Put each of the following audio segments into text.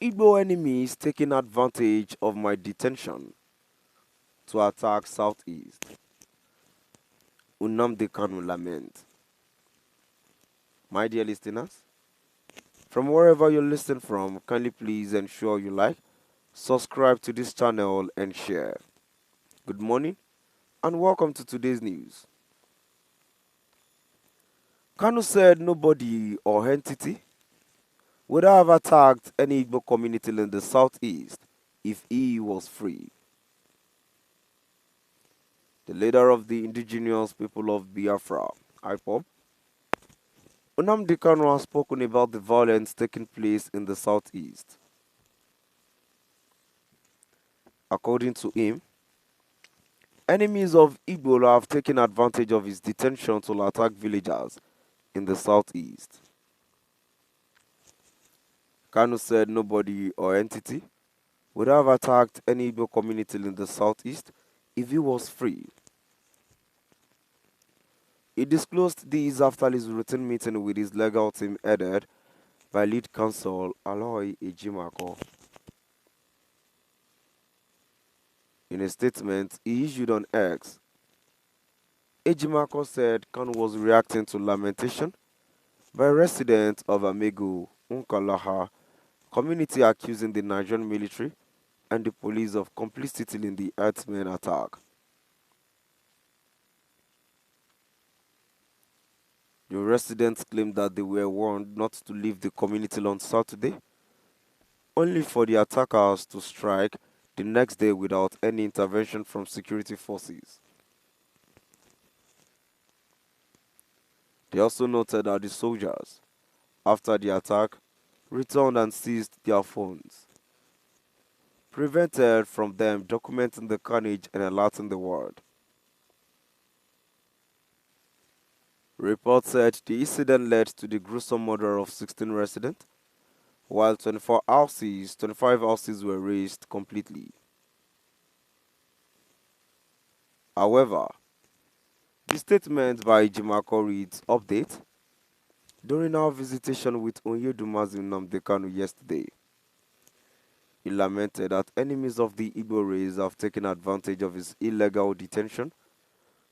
Igbo enemies taking advantage of my detention to attack Southeast. Nnamdi Kanu lament. My dear listeners, from wherever you're listening from, kindly please ensure you like, subscribe to this channel and share. Good morning and welcome to today's news. Kanu said nobody or entity would have attacked any Igbo community in the southeast if he was free. The leader of the indigenous people of Biafra, IPOB, Nnamdi Kanu, has spoken about the violence taking place in the southeast. According to him, enemies of Igbo have taken advantage of his detention to attack villagers in the southeast. Kanu said nobody or entity would have attacked any Igbo community in the southeast if he was free. He disclosed this after his routine meeting with his legal team headed by lead counsel Aloy Ejimako. In a statement he issued on X, Ejimako said Kanu was reacting to lamentation by residents of Amegu, Unkalaha community accusing the Nigerian military and the police of complicity in the Earthmen attack. The residents claimed that they were warned not to leave the community on Saturday, only for the attackers to strike the next day without any intervention from security forces. They also noted that the soldiers, after the attack, returned and seized their phones, prevented from them documenting the carnage and alerting the world. Reports said the incident led to the gruesome murder of 16 residents, while 25 houses were razed completely. However, the statement by Jimako reads, Update. During our visitation with Onyedumazi Nnamdi Kanu yesterday, he lamented that enemies of the Igbo race have taken advantage of his illegal detention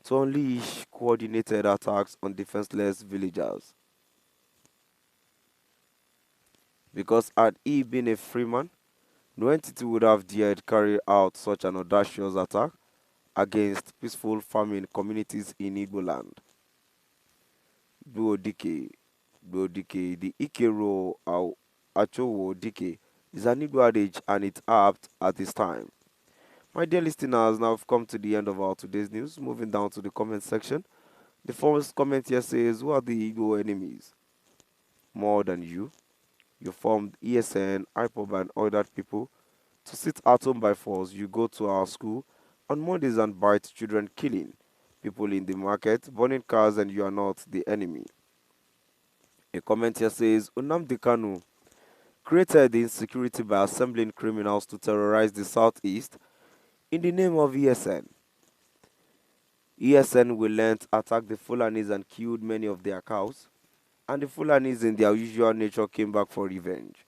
to unleash coordinated attacks on defenseless villagers. Because had he been a free man, no entity would have dared carry out such an audacious attack against peaceful farming communities in Igbo land. Duodike, the Ikero Achowo Dike is an Igbo adage and it's apt at this time. My dear listeners, now we've come to the end of our today's news. Moving down to the comment section. The first comment here says, who are the Igbo enemies? More than you. You formed ESN, IPOB and other people to sit at home by force. You go to our school on Mondays and bite children, killing people in the market, burning cars, and you are not the enemy. A comment here says, Nnamdi Kanu created the insecurity by assembling criminals to terrorize the southeast in the name of ESN. ESN will learn to attack the Fulanis and killed many of their cows, and the Fulanis in their usual nature came back for revenge.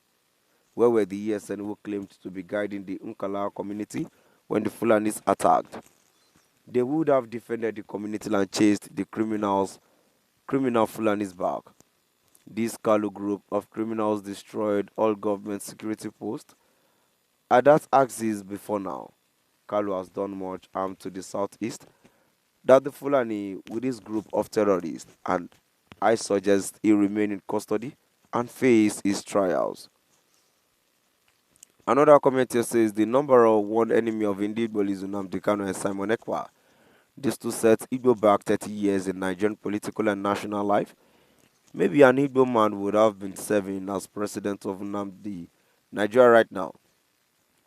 Where were the ESN who claimed to be guiding the Unkala community when the Fulanis attacked? They would have defended the community and chased the criminal Fulanis back. This Kalu group of criminals destroyed all government security posts at that axis before now. Kalu has done much harm to the southeast that the Fulani with this group of terrorists, and I suggest he remain in custody and face his trials. Another comment here says the number of one enemy of Indigbol is Nnamdi Kanu and Simon Ekpa. These two sets Igbo back 30 years in Nigerian political and national life. Maybe an Igbo man would have been serving as president of Nigeria right now.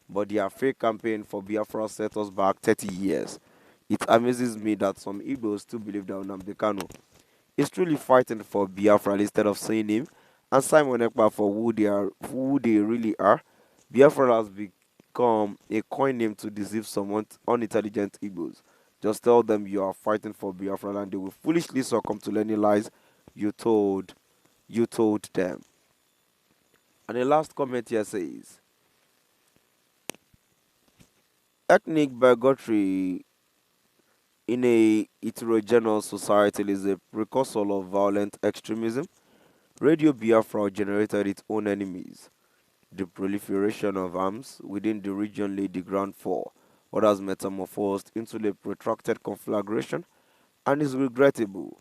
But their fake campaign for Biafra set us back 30 years. It amazes me that some Igbos still believe that Nnamdi Kanu is truly fighting for Biafra instead of seeing him and Simon Ekpa for who they really are. Biafra has become a coin name to deceive some unintelligent Igbos. Just tell them you are fighting for Biafra and they will foolishly succumb to any lies you told them. And the last comment here says, Ethnic bigotry in a heterogeneous society is a precursor of violent extremism. Radio Biafra generated its own enemies. The proliferation of arms within the region laid the ground for what has metamorphosed into a protracted conflagration and is regrettable.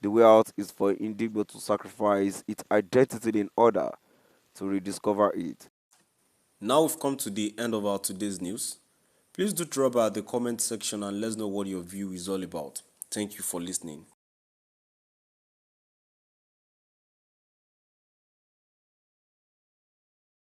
The way out is for Indigo to sacrifice its identity in order to rediscover it. Now we've come to the end of our today's news. Please do drop by the comment section and let us know what your view is all about. Thank you for listening.